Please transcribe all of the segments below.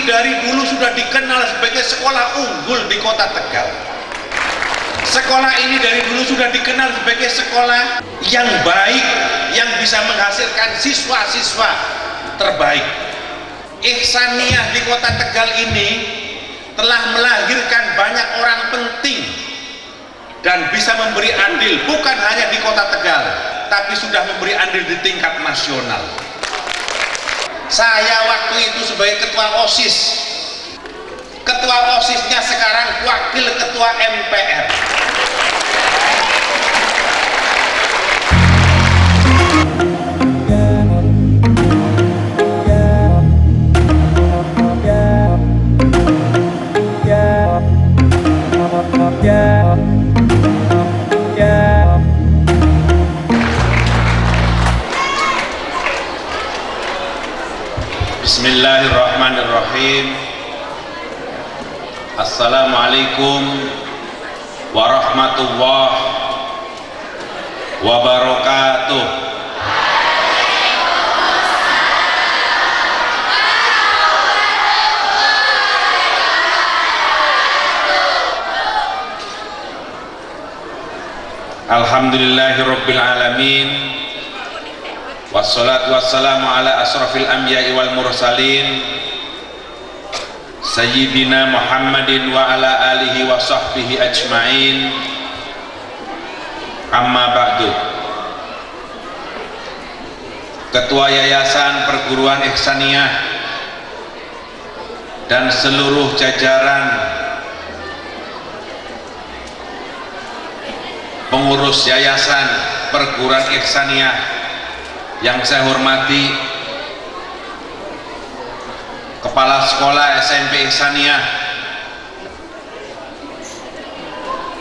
dari dulu sudah dikenal sebagai sekolah unggul di kota Tegal. Sekolah ini dari dulu sudah dikenal sebagai sekolah yang baik, yang bisa menghasilkan siswa-siswa terbaik. Ihsaniyah di kota Tegal ini telah melahirkan banyak orang penting dan bisa memberi andil bukan hanya di kota Tegal, tapi sudah memberi andil di tingkat nasional. Saya waktu itu sebagai ketua OSIS, ketua OSISnya sekarang wakil ketua MPR. Bismillahirrahmanirrahim. Assalamualaikum warahmatullahi wabarakatuh. Alhamdulillahirabbil alamin. Wassalatu wassalamu ala asrafil anbiya'i wal mursalin Sayyidina Muhammadin wa ala alihi wa sahbihi ajma'in. Amma ba'du. Ketua Yayasan Perguruan Ihsaniyah dan seluruh jajaran pengurus Yayasan Perguruan Ihsaniyah yang saya hormati, Kepala Sekolah SMP Ihsaniyah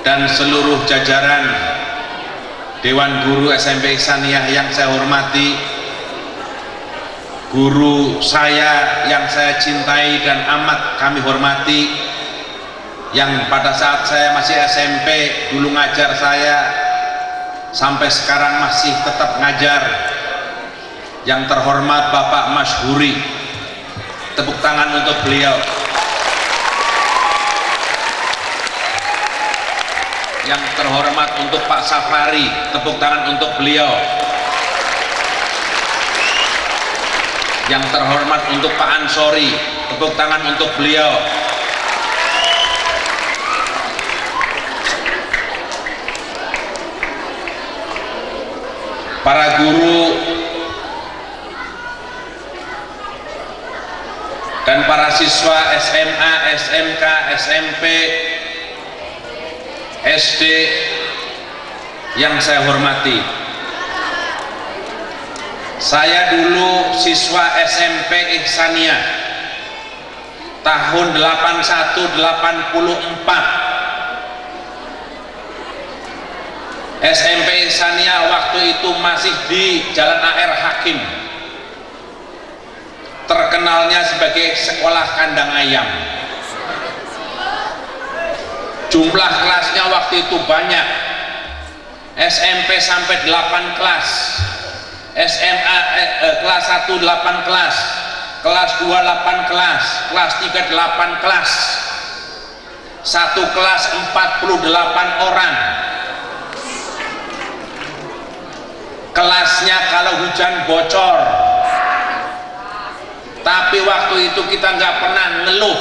dan seluruh jajaran Dewan Guru SMP Ihsaniyah yang saya hormati, guru saya yang saya cintai dan amat kami hormati, yang pada saat saya masih SMP dulu ngajar saya, sampai sekarang masih tetap ngajar, yang terhormat Bapak Masyhuri, tepuk tangan untuk beliau. Yang terhormat untuk Pak Safari, tepuk tangan untuk beliau. Yang terhormat untuk Pak Ansori, tepuk tangan untuk beliau. Para guru dan para siswa SMA, SMK, SMP, SD yang saya hormati. Saya dulu siswa SMP Ihsaniyah tahun 81-84. SMP Ihsaniyah waktu itu masih di Jalan AR Hakim, terkenalnya sebagai sekolah kandang ayam. Jumlah kelasnya waktu itu banyak, SMP sampai 8 kelas, SMA kelas 1 8 kelas, kelas 2 8 kelas, kelas 3 8 kelas, satu kelas 48 orang. Kelasnya kalau hujan bocor, tapi waktu itu kita nggak pernah ngeluh,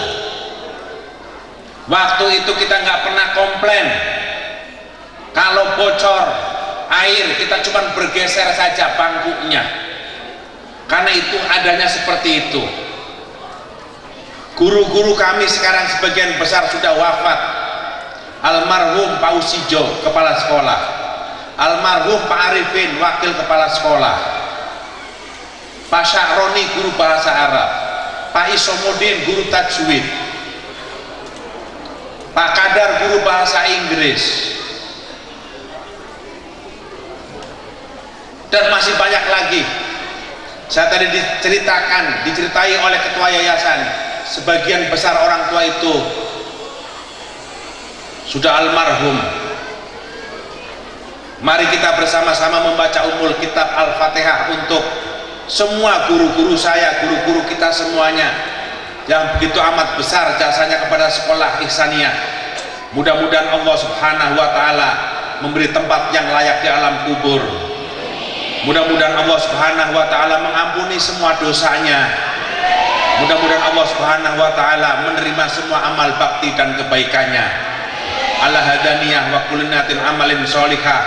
waktu itu kita nggak pernah komplain. Kalau bocor air kita cuma bergeser saja bangkunya, karena itu adanya seperti itu. Guru-guru kami sekarang sebagian besar sudah wafat. Almarhum Pak Usijo, kepala sekolah, almarhum Pak Arifin, wakil kepala sekolah, Pak Syahroni, guru bahasa Arab, Pak Isomudin, guru tajwid, Pak Kadar, guru bahasa Inggris, dan masih banyak lagi. Saya tadi diceritai oleh ketua yayasan, sebagian besar orang tua itu sudah almarhum. Mari kita bersama-sama membaca Ummul Kitab Al-Fatihah untuk semua guru-guru saya, guru-guru kita semuanya, yang begitu amat besar jasanya kepada sekolah Ihsaniyah. Mudah-mudahan Allah Subhanahu wa Ta'ala memberi tempat yang layak di alam kubur. Mudah-mudahan Allah Subhanahu wa Ta'ala mengampuni semua dosanya. Mudah-mudahan Allah Subhanahu wa Ta'ala menerima semua amal bakti dan kebaikannya. Ala hadaniyah wa kulinatin amalin sholihah.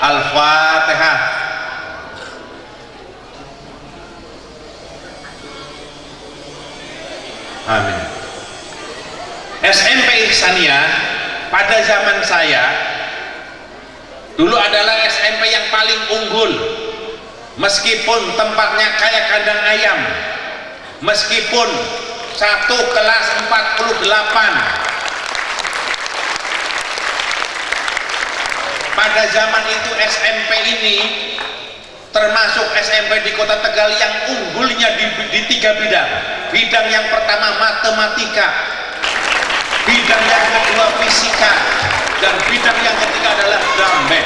Al-Fatihah. Amin. SMP Ihsaniyah pada zaman saya dulu adalah SMP yang paling unggul, meskipun tempatnya kayak kandang ayam, meskipun satu kelas 48. Pada zaman itu SMP ini termasuk SMP di Kota Tegal yang unggulnya di 3 bidang. Bidang yang pertama matematika, bidang yang kedua fisika, dan bidang yang ketiga adalah drama.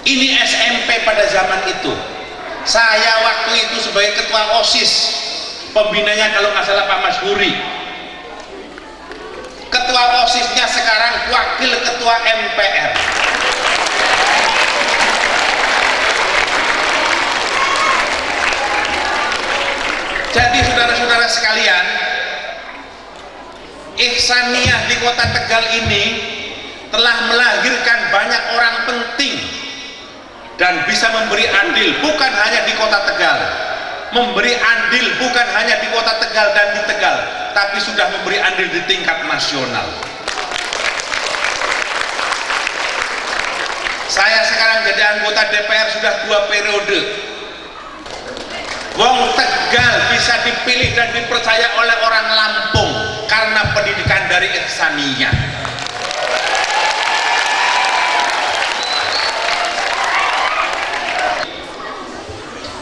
Ini SMP pada zaman itu. Saya waktu itu sebagai ketua OSIS, pembinanya kalau nggak salah Pak Masyhuri. Ketua OSISnya sekarang wakil ketua MPR. Jadi saudara-saudara sekalian, Ihsaniyah di Kota Tegal ini telah melahirkan banyak orang penting dan bisa memberi andil bukan hanya di Kota Tegal, memberi andil bukan hanya di Kota Tegal dan di Tegal, tapi sudah memberi andil di tingkat nasional. Saya sekarang jadi anggota DPR sudah 2 periode. Wong Tegal bisa dipilih dan dipercaya oleh orang Lampung karena pendidikan dari Ihsaniyah.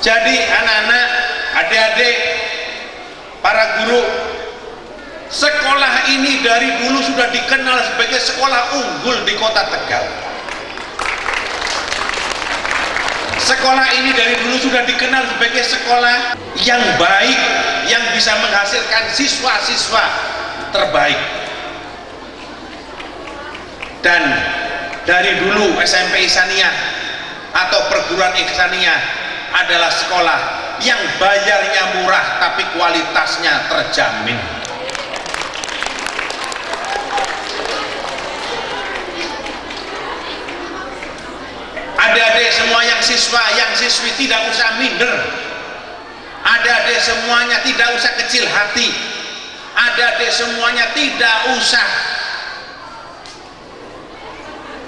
Jadi anak-anak, adik-adik, para guru, sekolah ini dari dulu sudah dikenal sebagai sekolah unggul di Kota Tegal. Sekolah ini dari dulu sudah dikenal sebagai sekolah yang baik, yang bisa menghasilkan siswa-siswa terbaik. Dan dari dulu SMP Ihsaniyah atau perguruan Ihsaniyah adalah sekolah yang bayarnya murah tapi kualitasnya terjamin. Adik-adik semua yang siswa, yang siswi tidak usah minder. Adik-adik semuanya tidak usah kecil hati. Adik-adik semuanya tidak usah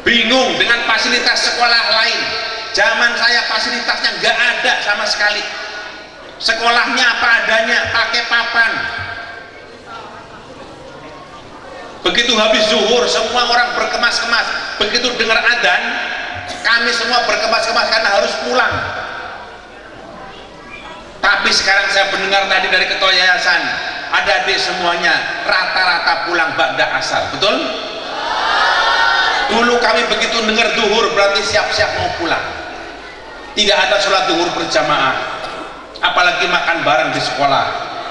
bingung dengan fasilitas sekolah lain. Zaman saya fasilitasnya nggak ada sama sekali. Sekolahnya apa adanya, pakai papan. Begitu habis zuhur, semua orang berkemas-kemas. Begitu dengar adzan, kami semua berkemas-kemas karena harus pulang. Tapi sekarang saya mendengar tadi dari ketua yayasan, adik-adik semuanya rata-rata pulang ba'da asar, betul? Dulu kami begitu dengar zuhur berarti siap-siap mau pulang. Tidak ada sholat zuhur berjamaah, apalagi makan bareng di sekolah,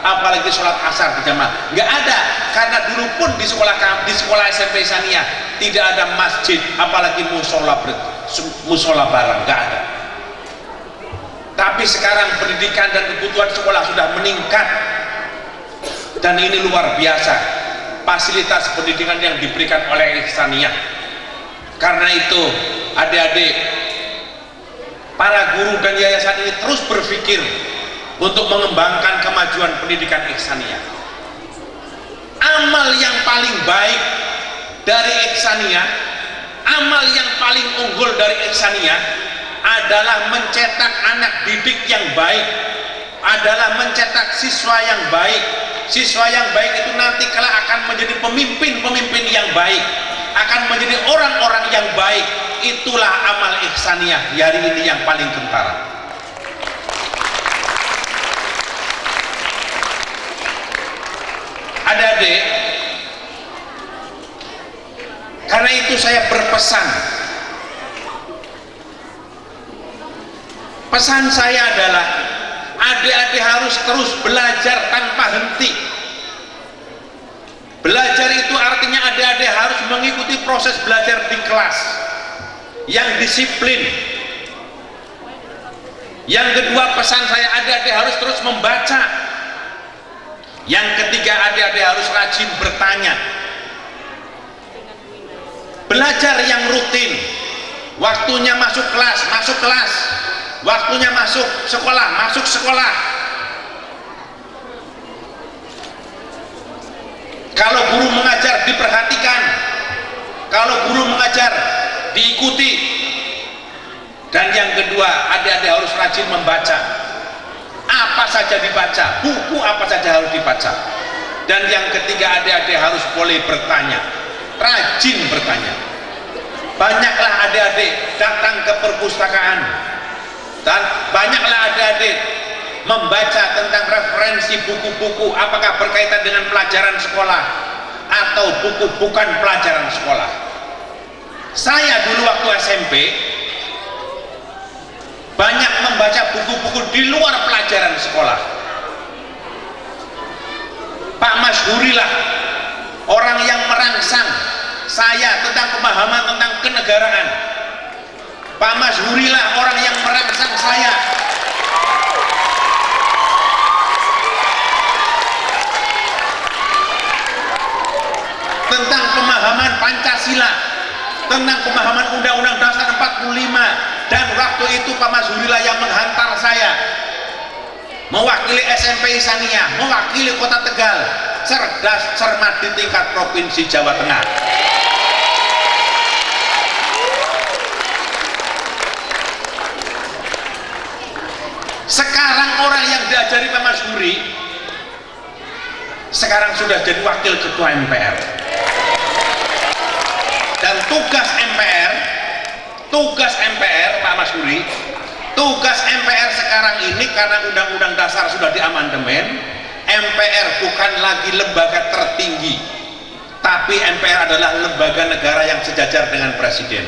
apalagi sholat asar berjamaah. Nggak ada, karena dulu pun di sekolah SMP Ihsaniyah tidak ada masjid, apalagi musola bareng, nggak ada. Tapi sekarang pendidikan dan kebutuhan sekolah sudah meningkat, dan ini luar biasa fasilitas pendidikan yang diberikan oleh Ihsaniyah. Karena itu adik-adik, para guru dan yayasan ini terus berpikir untuk mengembangkan kemajuan pendidikan Ihsaniyah. Amal yang paling baik dari Ihsaniyah, amal yang paling unggul dari Ihsaniyah adalah mencetak anak didik yang baik, adalah mencetak siswa yang baik. Siswa yang baik itu nanti kelak akan menjadi pemimpin-pemimpin yang baik, akan menjadi orang-orang yang baik. Itulah amal Ihsaniyah hari ini yang paling kentara. Adik-adik, karena itu saya berpesan Pesan saya adalah adik-adik harus terus belajar tanpa henti. Belajar itu artinya adik-adik harus mengikuti proses belajar di kelas yang disiplin. Yang kedua, pesan saya, adik-adik harus terus membaca. Yang ketiga, adik-adik harus rajin bertanya. Belajar yang rutin. Waktunya masuk kelas, masuk kelas. Waktunya masuk sekolah, masuk sekolah. Kalau guru mengajar, diperhatikan. Kalau guru mengajar, diikuti. Dan yang kedua, adik-adik harus rajin membaca. Apa saja dibaca, buku apa saja harus dibaca. Dan yang ketiga, adik-adik harus boleh bertanya, rajin bertanya. Banyaklah adik-adik datang ke perpustakaan, dan banyaklah adik-adik membaca tentang referensi buku-buku, apakah berkaitan dengan pelajaran sekolah atau buku bukan pelajaran sekolah. Saya dulu waktu SMP banyak membaca buku-buku di luar pelajaran sekolah. Pak Masyhuri lah orang yang merangsang saya tentang pemahaman tentang kenegaraan. Pak Masyhuri lah orang yang merangsang saya tentang pemahaman Pancasila, tentang pemahaman Undang-Undang Dasar 45. Dan waktu itu Pak Masyhuri lah yang menghantar saya mewakili SMP Ihsaniyah, mewakili Kota Tegal, cerdas cermat di tingkat Provinsi Jawa Tengah. Sekarang orang yang diajari Pak Masyhuri sekarang sudah jadi wakil ketua MPR. Dan tugas MPR Pak Masyhuri, tugas MPR sekarang ini karena Undang-Undang Dasar sudah diamandemen, MPR bukan lagi lembaga tertinggi, tapi MPR adalah lembaga negara yang sejajar dengan presiden.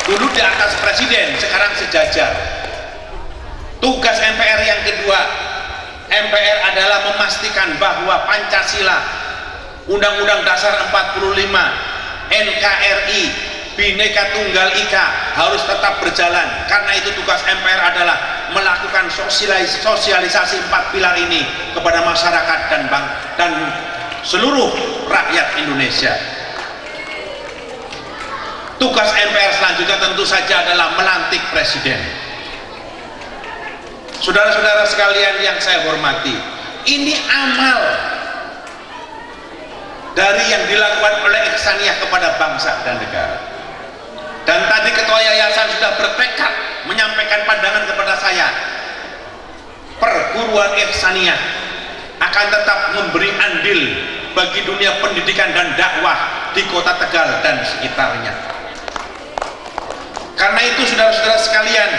Dulu di atas presiden, sekarang sejajar. Tugas MPR yang kedua, MPR adalah memastikan bahwa Pancasila, Undang-Undang Dasar 45, NKRI, Bhinneka Tunggal Ika harus tetap berjalan. Karena itu tugas MPR adalah melakukan sosialisasi 4 pilar ini kepada masyarakat dan seluruh rakyat Indonesia. Tugas MPR selanjutnya tentu saja adalah melantik presiden. Saudara-saudara sekalian yang saya hormati, ini amal dari yang dilakukan oleh Ihsaniyah kepada bangsa dan negara. Dan tadi ketua yayasan sudah bertekad menyampaikan pandangan kepada saya, perguruan Ihsaniyah akan tetap memberi andil bagi dunia pendidikan dan dakwah di Kota Tegal dan sekitarnya. Karena itu saudara-saudara sekalian,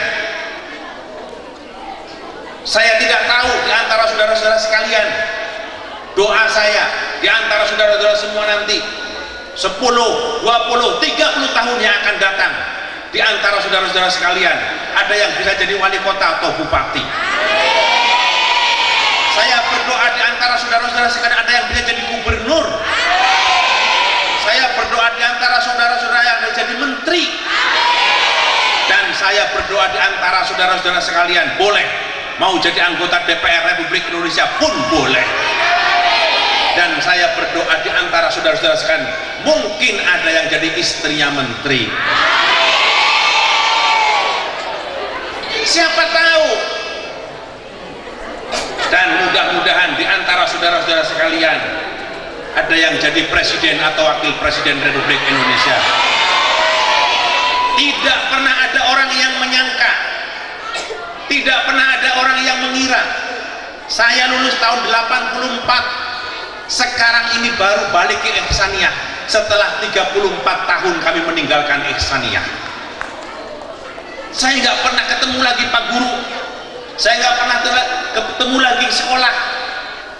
saya tidak tahu di antara saudara-saudara sekalian, doa saya di antara saudara-saudara semua nanti 10, 20, 30 tahun yang akan datang, di antara saudara-saudara sekalian ada yang bisa jadi wali kota atau bupati. Saya berdoa di antara saudara-saudara sekalian ada yang bisa jadi gubernur. Saya berdoa di antara saudara-saudara yang bisa jadi menteri. Dan saya berdoa di antara saudara-saudara sekalian boleh mau jadi anggota DPR Republik Indonesia pun boleh. Dan saya berdoa di antara saudara-saudara sekalian mungkin ada yang jadi istrinya menteri. Siapa tahu. Dan mudah-mudahan di antara saudara-saudara sekalian ada yang jadi presiden atau wakil presiden Republik Indonesia. Tidak pernah ada orang yang menyangka, tidak pernah ada orang yang mengira. Saya lulus tahun 84, sekarang ini baru balik ke Ihsaniyah setelah 34 tahun kami meninggalkan Ihsaniyah. Saya nggak pernah ketemu lagi Pak Guru, saya nggak pernah ketemu lagi sekolah.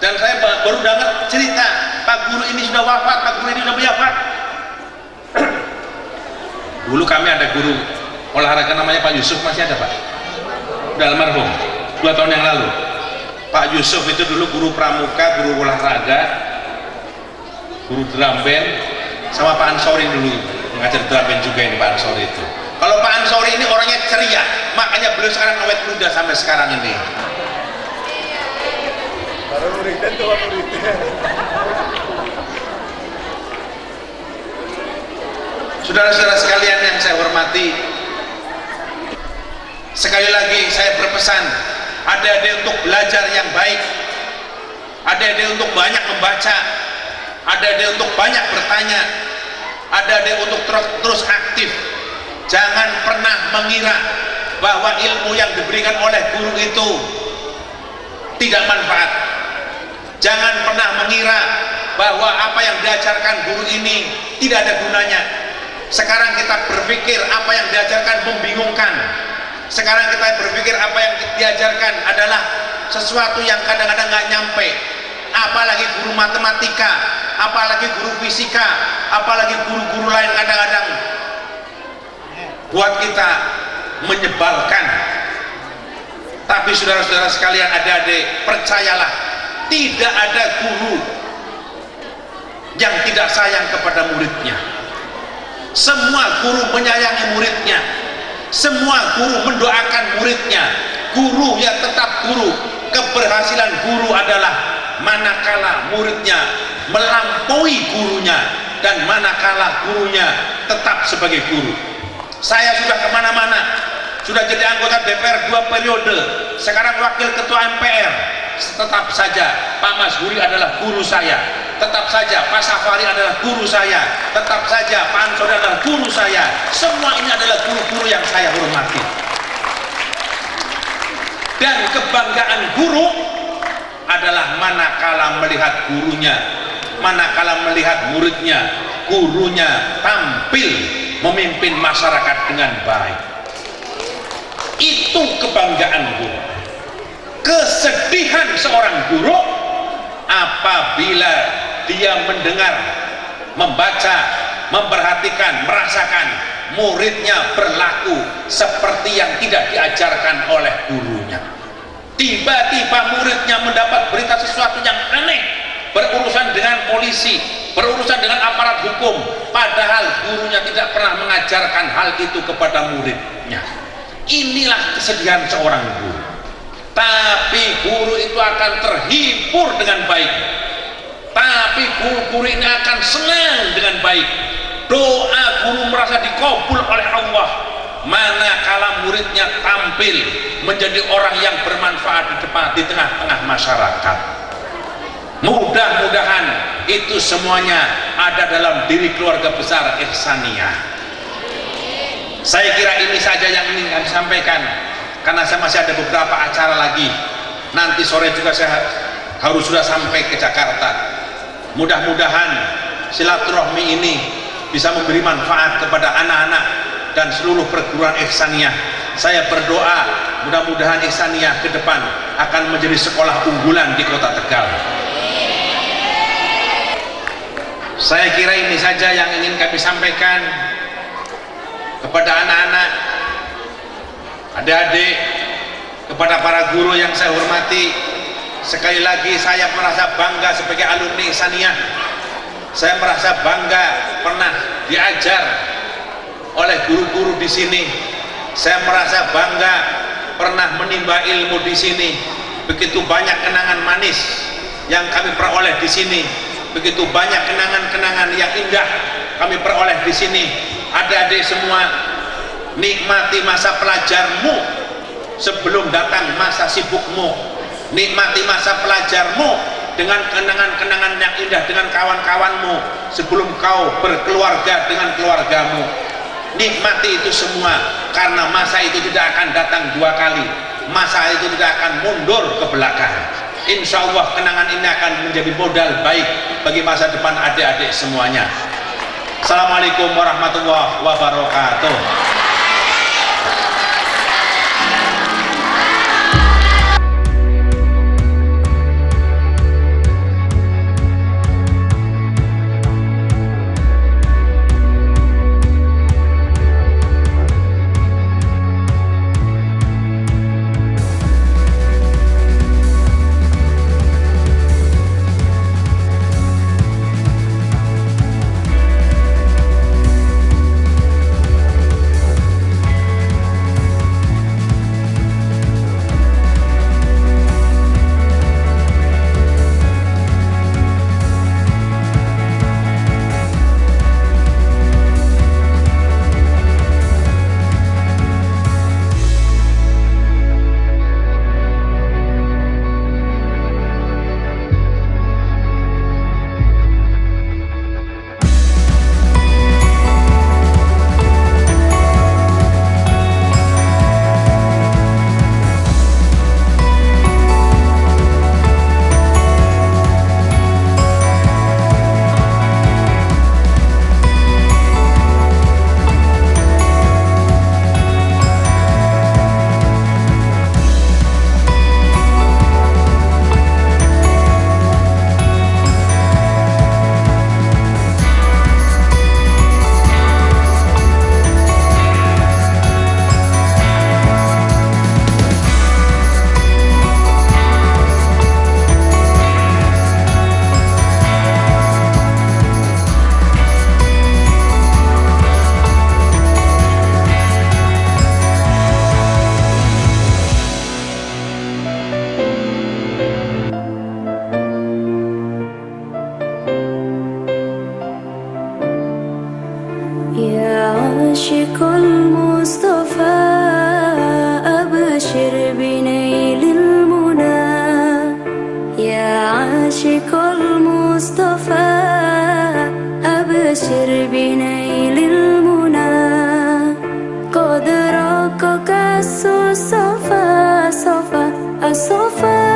Dan saya baru dengar cerita Pak Guru ini sudah wafat, Pak Guru ini sudah wafat. Dulu kami ada guru olahraga namanya Pak Yusuf, masih ada Pak? Udah almarhum 2 tahun yang lalu. Pak Yusuf itu dulu guru pramuka, guru olahraga, guru drum band, sama Pak Ansori dulu mengajar drum band juga ini Pak Ansori itu. Kalau Pak Ansori ini orangnya ceria, makanya beliau sekarang awet muda sampai sekarang ini. Saudara-saudara sekalian yang saya hormati, sekali lagi saya berpesan, adik-adik untuk belajar yang baik, adik-adik untuk banyak membaca, adik-adik untuk banyak bertanya, adik-adik untuk terus aktif. Jangan pernah mengira bahwa ilmu yang diberikan oleh guru itu tidak manfaat. Jangan pernah mengira bahwa apa yang diajarkan guru ini tidak ada gunanya. Sekarang kita berpikir apa yang diajarkan membingungkan. Sekarang kita berpikir apa yang diajarkan adalah sesuatu yang kadang-kadang nggak nyampe. Apalagi guru matematika, apalagi guru fisika, apalagi guru-guru lain kadang-kadang buat kita menyebalkan. Tapi saudara-saudara sekalian, adik-adik, percayalah, tidak ada guru yang tidak sayang kepada muridnya. Semua guru menyayangi muridnya, semua guru mendoakan muridnya. Guru ya tetap guru. Keberhasilan guru adalah manakala muridnya melampaui gurunya dan manakala gurunya tetap sebagai guru. Saya sudah kemana-mana, sudah jadi anggota DPR 2 periode, sekarang wakil ketua MPR. Tetap saja Pak Mas Huri adalah guru saya, tetap saja Pak Safari adalah guru saya, tetap saja Pak Ansori adalah guru saya. Semua ini adalah guru-guru yang saya hormati. Dan kebanggaan guru adalah manakala melihat gurunya, manakala melihat muridnya, gurunya tampil memimpin masyarakat dengan baik. Itu kebanggaan guru. Kesedihan seorang guru apabila dia mendengar, membaca, memperhatikan, merasakan muridnya berlaku seperti yang tidak diajarkan oleh gurunya. Tiba-tiba muridnya mendapat berita sesuatu yang aneh, berurusan dengan polisi, berurusan dengan aparat hukum, padahal gurunya tidak pernah mengajarkan hal itu kepada muridnya. Inilah kesedihan seorang guru. Tapi guru itu akan terhibur dengan baik, tapi guru-guru ini akan senang dengan baik. Doa guru merasa dikabul oleh Allah manakala muridnya tampil menjadi orang yang bermanfaat di tengah-tengah masyarakat. Mudah-mudahan itu semuanya ada dalam diri keluarga besar Ihsaniyah. Saya kira ini saja yang ingin kami sampaikan, karena saya masih ada beberapa acara lagi. Nanti sore juga saya harus sudah sampai ke Jakarta. Mudah-mudahan silaturahmi ini bisa memberi manfaat kepada anak-anak dan seluruh perguruan Ihsaniyah. Saya berdoa mudah-mudahan Ihsaniyah ke depan akan menjadi sekolah unggulan di Kota Tegal. Saya kira ini saja yang ingin kami sampaikan kepada anak-anak, adik-adik, kepada para guru yang saya hormati. Sekali lagi saya merasa bangga sebagai alumni Ihsaniyah. Saya merasa bangga pernah diajar oleh guru-guru di sini. Saya merasa bangga pernah menimba ilmu di sini. Begitu banyak kenangan manis yang kami peroleh di sini. Begitu banyak kenangan-kenangan yang indah kami peroleh di sini. Adik-adik semua, nikmati masa pelajarmu sebelum datang masa sibukmu. Nikmati masa pelajarmu dengan kenangan-kenangan yang indah dengan kawan-kawanmu sebelum kau berkeluarga dengan keluargamu. Nikmati itu semua, karena masa itu tidak akan datang 2 kali. Masa itu tidak akan mundur ke belakang. Insya Allah kenangan ini akan menjadi modal baik bagi masa depan adik-adik semuanya. Assalamualaikum warahmatullahi wabarakatuh. عاشق المصطفى أبشر بنيل المنى يا عاشق المصطفى أبشر بنيل المنى قد رقك الصفا صفا الصفا